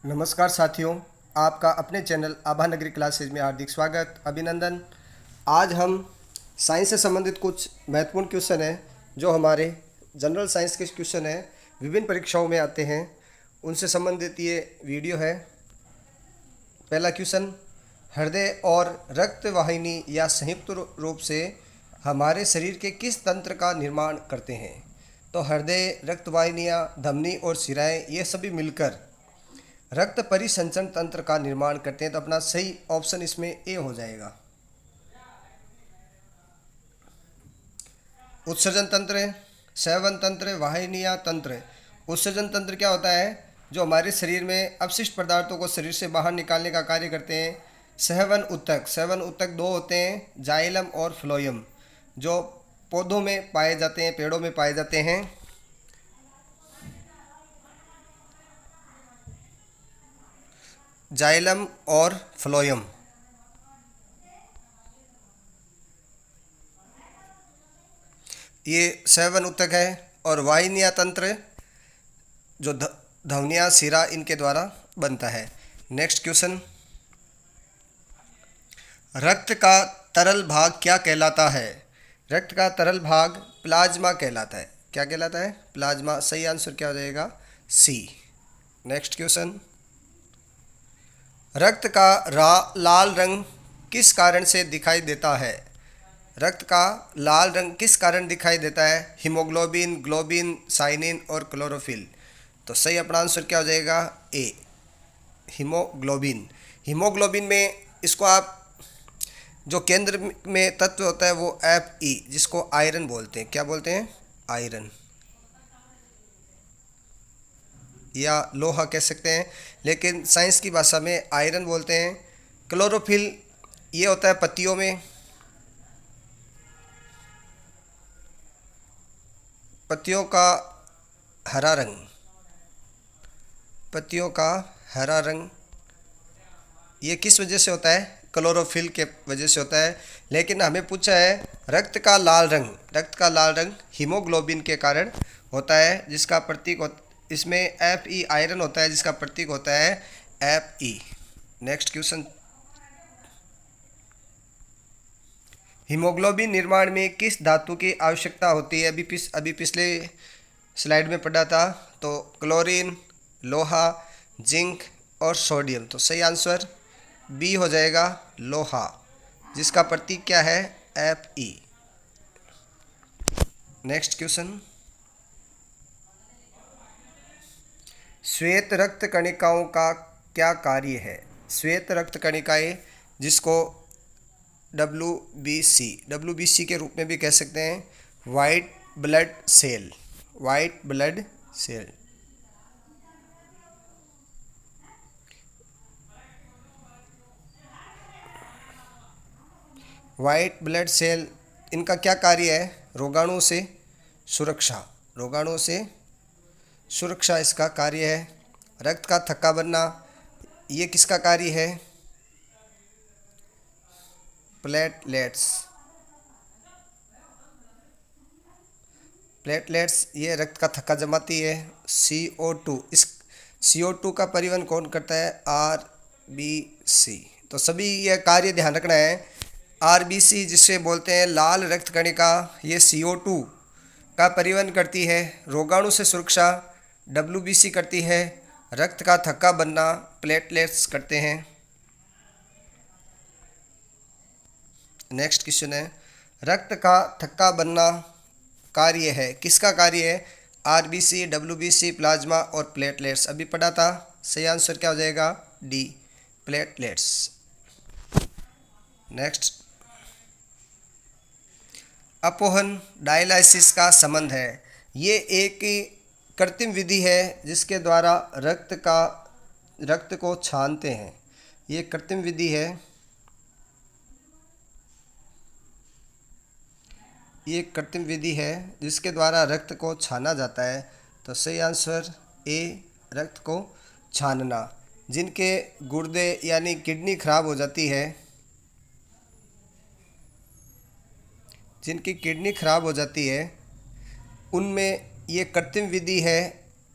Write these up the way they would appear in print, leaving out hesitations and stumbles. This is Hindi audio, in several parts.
नमस्कार साथियों, आपका अपने चैनल आभा नगरी क्लासेज में हार्दिक स्वागत, अभिनंदन। आज हम साइंस से संबंधित कुछ महत्वपूर्ण क्वेश्चन हैं जो हमारे जनरल साइंस के क्वेश्चन हैं, विभिन्न परीक्षाओं में आते हैं, उनसे संबंधित ये वीडियो है। पहला क्वेश्चन, हृदय और रक्त वाहिनी या संयुक्त रूप से हमारे शरीर के किस तंत्र का निर्माण करते हैं? तो हृदय, रक्त वाहिनियाँ, धमनी और शिराएँ ये सभी मिलकर रक्त परिसंचरण तंत्र का निर्माण करते हैं। तो अपना सही ऑप्शन इसमें ए हो जाएगा। उत्सर्जन तंत्र, सेवन तंत्र, वाहिनिया तंत्र। उत्सर्जन तंत्र क्या होता है? जो हमारे शरीर में अपशिष्ट पदार्थों को शरीर से बाहर निकालने का कार्य करते हैं। सहवन उत्तक, सेवन उत्तक दो होते हैं, जाइलम और फ्लोयम, जो पौधों में पाए जाते हैं, पेड़ों में पाए जाते हैं। जाइलम और फ्लोयम, ये सेवन उत्तक है। और वाहिनिया तंत्र जो धमनियाँ, सिरा इनके द्वारा बनता है। नेक्स्ट क्वेश्चन, रक्त का तरल भाग क्या कहलाता है? रक्त का तरल भाग प्लाज्मा कहलाता है। क्या कहलाता है? प्लाज्मा। सही आंसर क्या हो जाएगा? सी। नेक्स्ट क्वेश्चन, रक्त का लाल रंग किस कारण से दिखाई देता है? रक्त का लाल रंग किस कारण दिखाई देता है? हीमोग्लोबिन, ग्लोबिन, साइनिन और क्लोरोफिल। तो सही अपना आंसर क्या हो जाएगा? ए, हीमोग्लोबिन। हीमोग्लोबिन में इसको आप जो केंद्र में तत्व होता है वो Fe, जिसको आयरन बोलते हैं। क्या बोलते हैं? आयरन या लोहा कह सकते हैं, लेकिन साइंस की भाषा में आयरन बोलते हैं। क्लोरोफिल ये होता है पत्तियों में, पत्तियों का हरा रंग, पत्तियों का हरा रंग ये किस वजह से होता है? क्लोरोफिल के वजह से होता है। लेकिन हमें पूछा है रक्त का लाल रंग, रक्त का लाल रंग हीमोग्लोबिन के कारण होता है, जिसका प्रतीक इसमें Fe आयरन होता है, जिसका प्रतीक होता है Fe। नेक्स्ट क्वेश्चन, हीमोग्लोबिन निर्माण में किस धातु की आवश्यकता होती है? अभी पिछले स्लाइड में पढ़ा था। तो क्लोरीन, लोहा, जिंक और सोडियम। तो सही आंसर बी हो जाएगा, लोहा, जिसका प्रतीक क्या है? Fe। नेक्स्ट क्वेश्चन, श्वेत रक्त कणिकाओं का क्या कार्य है? श्वेत रक्त कणिकाएं, जिसको WBC के रूप में भी कह सकते हैं, white blood cell, white blood cell. White blood cell, इनका क्या कार्य है? रोगाणु से सुरक्षा, रोगाणु से सुरक्षा इसका कार्य है। रक्त का थक्का बनना, ये किसका कार्य है? प्लेटलेट्स, प्लेटलेट्स ये रक्त का थक्का जमाती है। CO2, इस CO2 का परिवहन कौन करता है? RBC। तो सभी ये कार्य ध्यान रखना है। RBC जिसे बोलते हैं लाल रक्त कणिका, ये CO2 का परिवहन करती है। रोगाणु से सुरक्षा WBC करती है। रक्त का थक्का बनना प्लेटलेट्स करते हैं। नेक्स्ट क्वेश्चन है, रक्त का थक्का बनना कार्य है, किसका कार्य है? RBC, WBC, प्लाज्मा और प्लेटलेट्स। अभी पढ़ा था। सही आंसर क्या हो जाएगा? D, platelets. नेक्स्ट, अपोहन डायलाइसिस का संबंध है। ये एक कृत्रिम विधि है जिसके द्वारा रक्त को छानते हैं। ये कृत्रिम विधि है, ये कृत्रिम विधि है जिसके द्वारा रक्त को छाना जाता है। तो सही आंसर ए, रक्त को छानना। जिनके गुर्दे यानी किडनी खराब हो जाती है, जिनकी किडनी खराब हो जाती है, उनमें ये कृत्रिम विधि है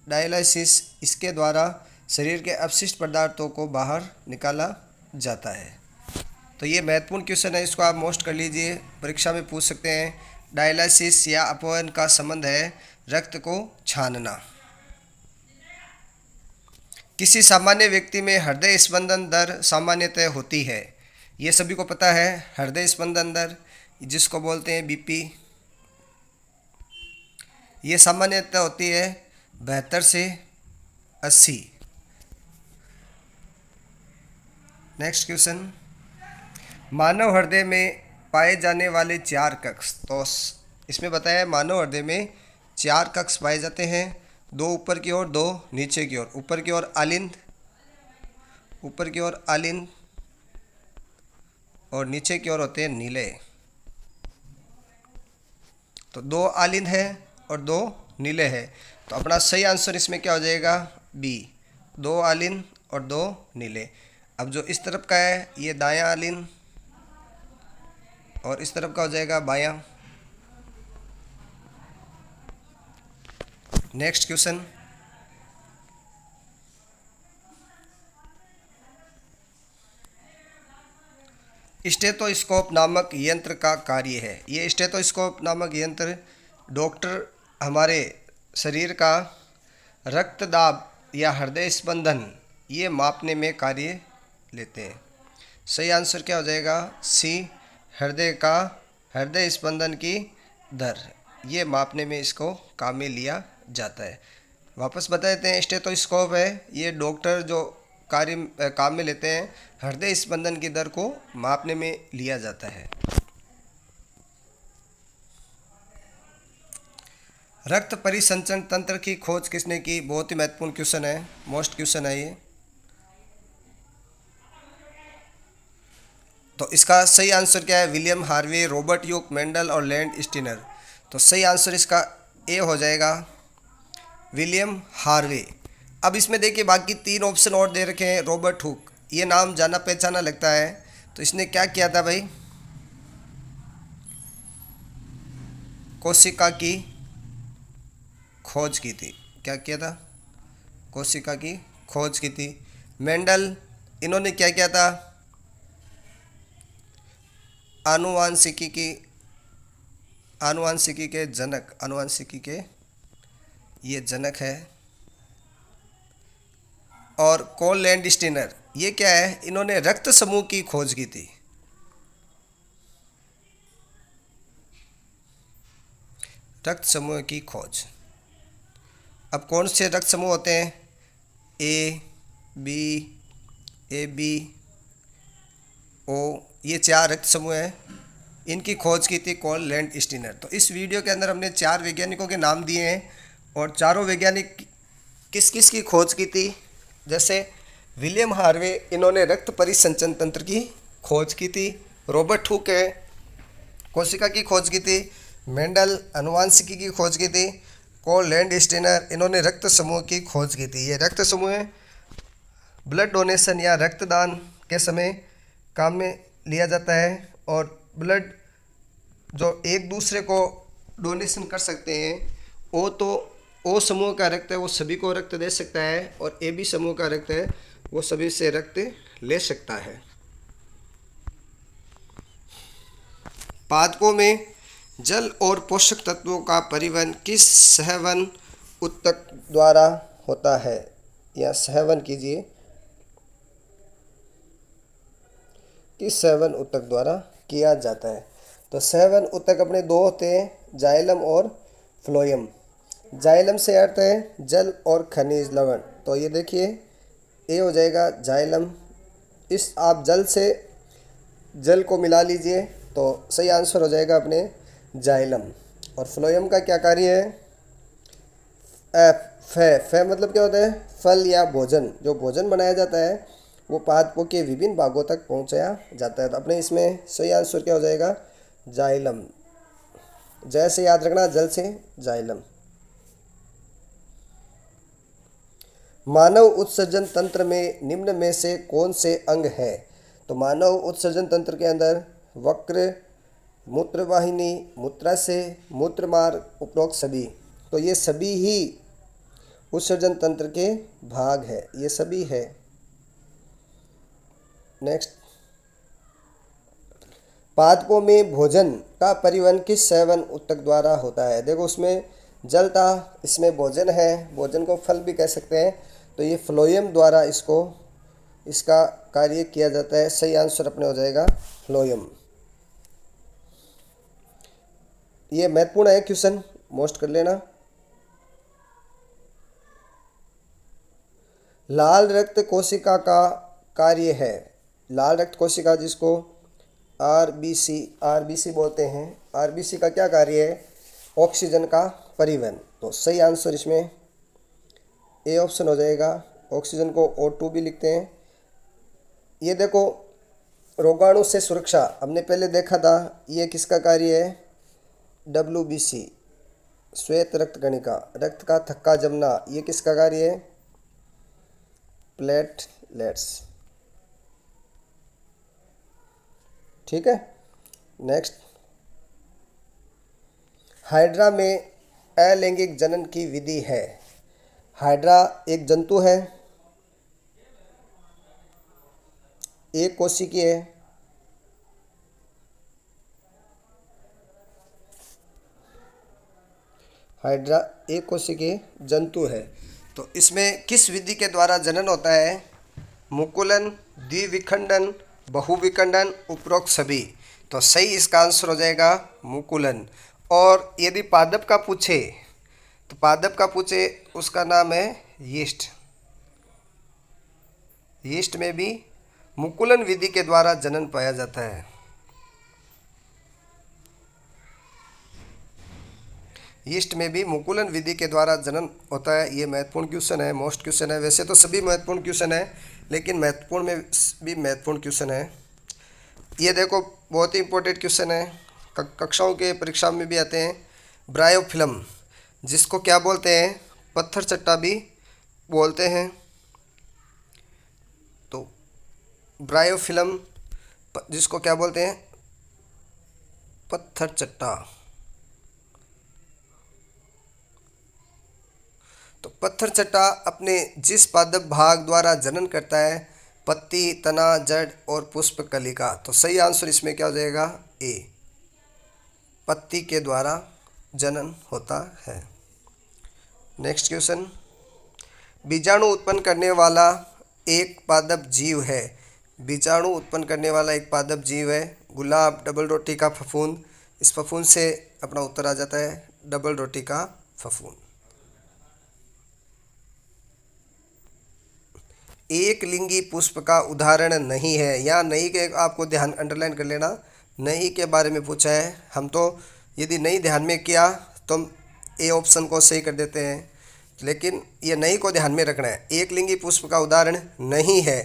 डायलिसिस, इसके द्वारा शरीर के अपशिष्ट पदार्थों को बाहर निकाला जाता है। तो ये महत्वपूर्ण क्वेश्चन है, इसको आप मोस्ट कर लीजिए, परीक्षा में पूछ सकते हैं। डायलिसिस या अपवहन का संबंध है रक्त को छानना। किसी सामान्य व्यक्ति में हृदय स्पंदन दर सामान्यतः होती है, ये सभी को पता है। हृदय स्पंदन दर जिसको बोलते हैं बीपी, ये सामान्यतः होती है 72 से 80। नेक्स्ट क्वेश्चन, मानव हृदय में पाए जाने वाले 4 कक्ष। तो इसमें बताया है मानव हृदय में 4 कक्ष पाए जाते हैं, 2 ऊपर की ओर, 2 नीचे की ओर। ऊपर की ओर आलिंद, ऊपर की ओर आलिंद और नीचे की ओर होते हैं नीले। तो 2 आलिंद है और 2 नीले है, तो अपना सही आंसर इसमें क्या हो जाएगा, बी, 2 आलिंद और 2 नीले। अब जो इस तरफ का है ये दायां आलिंद और इस तरफ का हो जाएगा बायां। नेक्स्ट क्वेश्चन, स्टेथोस्कोप नामक यंत्र का कार्य है। ये स्टेथोस्कोप नामक यंत्र डॉक्टर हमारे शरीर का रक्तदाब या हृदय स्पंदन ये मापने में कार्य लेते हैं। सही आंसर क्या हो जाएगा, सी, हृदय स्पंदन की दर ये मापने में इसको काम में लिया जाता है। वापस बता देते हैं, स्टेथोस्कोप है ये डॉक्टर जो काम में लेते हैं, हृदय स्पंदन की दर को मापने में लिया जाता है। रक्त परिसंचरण तंत्र की खोज किसने की, बहुत ही महत्वपूर्ण क्वेश्चन है, मोस्ट क्वेश्चन है ये। तो इसका सही आंसर क्या है, William Harvey, Robert hook, Mendel और लैंड स्टीनर। तो सही आंसर इसका ए हो जाएगा, विलियम हार्वे। अब इसमें देखिए बाकी 3 ऑप्शन और दे रखे हैं। रॉबर्ट हुक, ये नाम जाना पहचाना लगता है, तो इसने क्या किया था भाई, कोशिका की खोज की थी। क्या किया था, कोशिका की खोज की थी। मेंडल, इन्होंने क्या किया था, आनुवांशिकी के जनक, आनुवांशिकी के ये जनक है। और कॉल लैंड स्टीनर, ये क्या है, इन्होंने रक्त समूह की खोज की थी। रक्त समूह की खोज। अब कौन से रक्त समूह होते हैं, ए बी ओ, ये 4 रक्त समूह हैं, इनकी खोज की थी कॉल लैंड स्टीनर। तो इस वीडियो के अंदर हमने 4 वैज्ञानिकों के नाम दिए हैं और चारों वैज्ञानिक किस किस की खोज की थी। जैसे विलियम हार्वे, इन्होंने रक्त परिसंचरण तंत्र की खोज की थी। रॉबर्ट हुक है, कोशिका की खोज की थी। मेंडल, आनुवांशिकी की खोज की थी। कॉल लैंड स्टीनर, इन्होंने रक्त समूह की खोज की थी। ये रक्त समूह ब्लड डोनेशन या रक्तदान के समय काम में लिया जाता है और ब्लड जो एक दूसरे को डोनेशन कर सकते हैं, वो तो ओ समूह का रक्त है वो सभी को रक्त दे सकता है और ए बी समूह का रक्त है वो सभी से रक्त ले सकता है। पादपों में जल और पोषक तत्वों का परिवहन किस सहवन ऊतक द्वारा होता है, या सहवन कीजिए, किस सहवन ऊतक द्वारा किया जाता है। तो सहवन ऊतक अपने 2 होते हैं, जाइलम और फ्लोएम। जाइलम से अर्थ है जल और खनिज लवण, तो ये देखिए ए हो जाएगा जाइलम। इस आप जल से जल को मिला लीजिए तो सही आंसर हो जाएगा अपने जाइलम। और फ्लोएम का क्या कार्य है, फे मतलब क्या होता है, फल या भोजन, जो भोजन बनाया जाता है वो पादपों के विभिन्न भागों तक पहुंचाया जाता है। तो अपने इसमें सही आंसर क्या हो जाएगा, जाइलम। जैसे याद रखना, जल से जाइलम। मानव उत्सर्जन तंत्र में निम्न में से कौन से अंग है। तो मानव उत्सर्जन तंत्र के अंदर वक्र, मूत्रवाहिनी, मूत्राशय, मूत्रमार्ग, उपरोक्त सभी। तो ये सभी ही उत्सर्जन तंत्र के भाग है, ये सभी है। नेक्स्ट, पादपों में भोजन का परिवहन किस सेवन ऊतक द्वारा होता है? देखो उसमें जल था, इसमें भोजन है, भोजन को फल भी कह सकते हैं, तो ये फ्लोएम द्वारा इसका कार्य किया जाता है। सही आंसर अपने हो जाएगा फ्लोएम। ये महत्वपूर्ण है क्वेश्चन, मोस्ट कर लेना। लाल रक्त कोशिका का कार्य है, लाल रक्त कोशिका जिसको आरबीसी बोलते हैं, आरबीसी का क्या कार्य है? ऑक्सीजन का परिवहन। तो सही आंसर इसमें ए ऑप्शन हो जाएगा। ऑक्सीजन को O2 भी लिखते हैं। ये देखो, रोगाणु से सुरक्षा हमने पहले देखा था, ये किसका कार्य है? WBC, श्वेत रक्त कणिका, रक्त का थक्का जमना, ये किसका कार्य है? प्लेटलेट्स। ठीक है। नेक्स्ट, हाइड्रा में अलैंगिक जनन की विधि है। हाइड्रा एक जंतु है, एक कोशिकीय है। हाइड्रा एक कोशिकीय जंतु है। तो इसमें किस विधि के द्वारा जनन होता है? मुकुलन, द्विविखंडन, बहुविखंडन, उपरोक्त सभी। तो सही इसका आंसर हो जाएगा मुकुलन। और यदि पादप का पूछे तो पादप का पूछे उसका नाम है यीस्ट। यीस्ट में भी मुकुलन विधि के द्वारा जनन पाया जाता है। यीस्ट में भी मुकुलन विधि के द्वारा जनन होता है। ये महत्वपूर्ण क्वेश्चन है, मोस्ट क्वेश्चन है। वैसे तो सभी महत्वपूर्ण क्वेश्चन है, लेकिन महत्वपूर्ण में भी महत्वपूर्ण क्वेश्चन है। ये देखो, बहुत ही इंपॉर्टेंट क्वेश्चन है, कक्षाओं के परीक्षा में भी आते हैं। ब्रायोफिल्म, जिसको क्या बोलते हैं? पत्थर चट्टा भी बोलते हैं। तो ब्रायोफिल्म जिसको क्या बोलते हैं? पत्थर चट्टा। तो पत्थर चट्टा अपने जिस पादप भाग द्वारा जनन करता है? पत्ती, तना, जड़ और पुष्प कलिका। तो सही आंसर इसमें क्या हो जाएगा? ए, पत्ती के द्वारा जनन होता है। नेक्स्ट क्वेश्चन, बीजाणु उत्पन्न करने वाला एक पादप जीव है। बीजाणु उत्पन्न करने वाला एक पादप जीव है गुलाब, डबल रोटी का फफूंद। इस फफूंद से अपना उत्तर आ जाता है डबल रोटी का फफूंद। एक लिंगी पुष्प का उदाहरण नहीं है। यहाँ नहीं के आपको ध्यान अंडरलाइन कर लेना, नहीं के बारे में पूछा है। हम तो यदि नहीं ध्यान में किया तो हम ए ऑप्शन को सही कर देते हैं, लेकिन ये नहीं को ध्यान में रखना है। एक लिंगी पुष्प का उदाहरण नहीं है,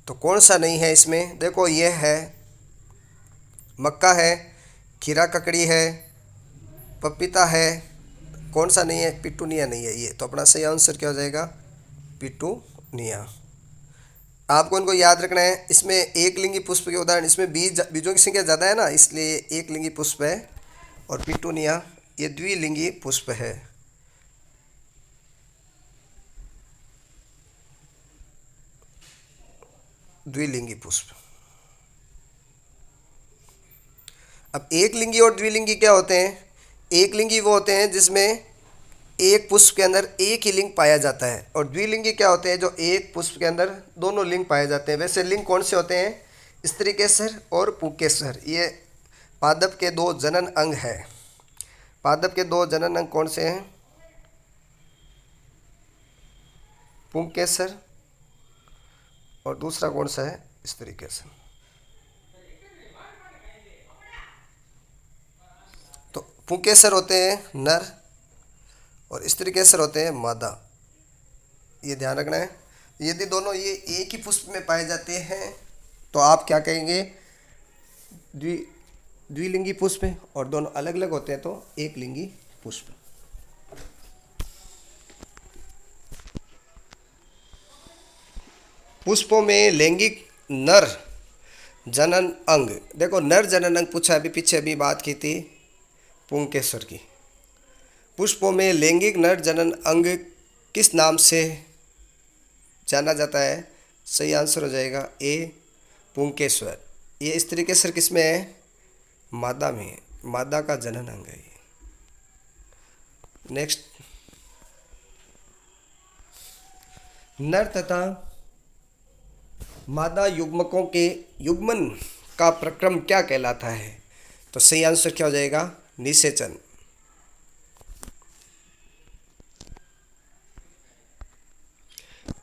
तो कौन सा नहीं है इसमें? देखो, ये है मक्का है, खीरा ककड़ी है, पपीता है। कौन सा नहीं है? पिटूनिया नहीं है ये। तो अपना सही आंसर क्या हो जाएगा? पिटूनिया। आपको इनको याद रखना है। इसमें एक लिंगी पुष्प के उदाहरण, इसमें बीजों की संख्या ज़्यादा है ना, इसलिए एक लिंगी पुष्प है। और पिटूनिया ये द्विलिंगी पुष्प है। द्विलिंगी पुष्प। अब एक लिंगी और द्विलिंगी क्या होते हैं? एक लिंगी वो होते हैं जिसमें एक पुष्प के अंदर एक ही लिंग पाया जाता है, और द्विलिंगी क्या होते हैं? जो एक पुष्प के अंदर दोनों लिंग पाए जाते हैं। वैसे लिंग कौन से होते हैं? स्त्रीकेसर और पुंकेसर। ये पादप के दो जनन अंग है। पादप के दो जनन अंग कौन से हैं? पुंकेसर, और दूसरा कौन सा है? स्त्रीकेसर। तो पुंकेसर होते हैं नर और स्त्रीकेसर होते हैं मादा। ये ध्यान रखना है। यदि दोनों ये एक ही पुष्प में पाए जाते हैं तो आप क्या कहेंगे? द्विलिंगी पुष्प। और दोनों अलग अलग होते हैं तो एक लिंगी पुष्प। पुष्पों में लैंगिक नर जनन अंग। देखो, नर जनन अंग पूछा, अभी पीछे अभी बात की थी पुंकेसर की। पुष्पों में लैंगिक नर जनन अंग किस नाम से जाना जाता है? सही आंसर हो जाएगा ए पुंकेश्वर। ये स्त्री केसर किस में है? मादा में है, मादा का जनन अंग है ये। नेक्स्ट, नर तथा मादा युग्मकों के युग्मन का प्रक्रम क्या कहलाता है? तो सही आंसर क्या हो जाएगा? निषेचन।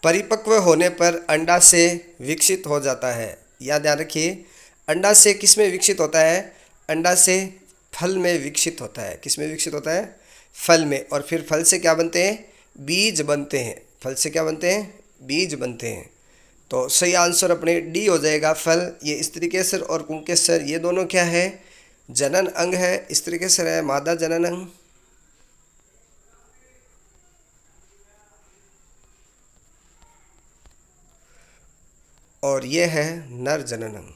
परिपक्व होने पर अंडा से विकसित हो जाता है। याद ध्यान रखिए, अंडा से किस में विकसित होता है? अंडा से फल में विकसित होता है। किस में विकसित होता है? फल में। और फिर फल से क्या बनते हैं? बीज बनते हैं। फल से क्या बनते हैं? बीज बनते हैं। तो सही आंसर अपने डी हो जाएगा, फल। ये स्त्री केसर और पुंकेसर ये दोनों क्या है? जनन अंग है। स्त्री केसर है मादा जनन अंग, और ये है नर जनन अंग।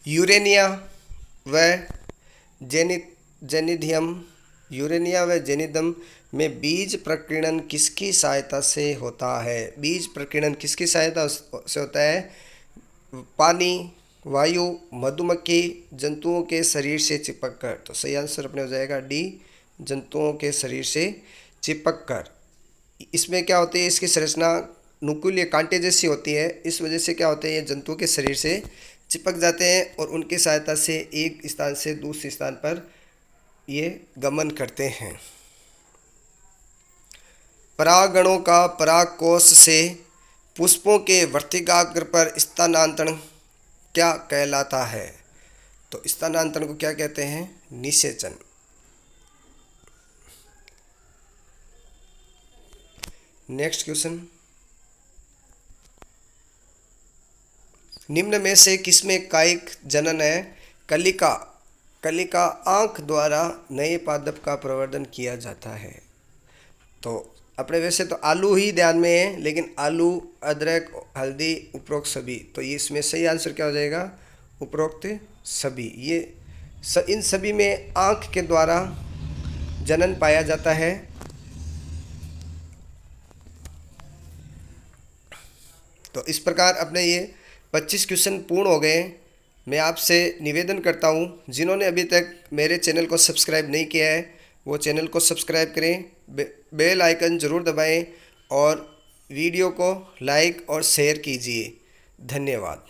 यूरेनिया व जेनिडियम, यूरेनिया व जेनिडम में बीज प्रकीर्णन किसकी सहायता से होता है? बीज प्रकीर्णन किसकी सहायता से होता है? पानी, वायु, मधुमक्खी, जंतुओं के शरीर से चिपक कर। तो सही आंसर अपने हो जाएगा डी, जंतुओं के शरीर से चिपक कर। इसमें क्या होती है? इसकी संरचना नुकीले कांटे जैसी होती है। इस वजह से क्या होते हैं? ये जंतुओं के शरीर से चिपक जाते हैं और उनकी सहायता से एक स्थान से दूसरे स्थान पर ये गमन करते हैं। परागणों का परागकोश से पुष्पों के वर्तिकाग्र पर स्थानांतरण क्या कहलाता है? तो स्थानांतरण को क्या कहते हैं? निषेचन। नेक्स्ट क्वेश्चन, निम्न में से किसमें कायिक जनन है? कलिका। कलिका आँख द्वारा नए पादप का प्रवर्धन किया जाता है। तो अपने वैसे तो आलू ही ध्यान में है, लेकिन आलू, अदरक, हल्दी, उपरोक्त सभी। तो ये इसमें सही आंसर क्या हो जाएगा? उपरोक्त सभी। ये इन सभी में आँख के द्वारा जनन पाया जाता है। तो इस प्रकार अपने ये 25 क्वेश्चन पूर्ण हो गए। मैं आपसे निवेदन करता हूँ, जिन्होंने अभी तक मेरे चैनल को सब्सक्राइब नहीं किया है वो चैनल को सब्सक्राइब करें, बेल आइकन ज़रूर दबाएं और वीडियो को लाइक और शेयर कीजिए। धन्यवाद।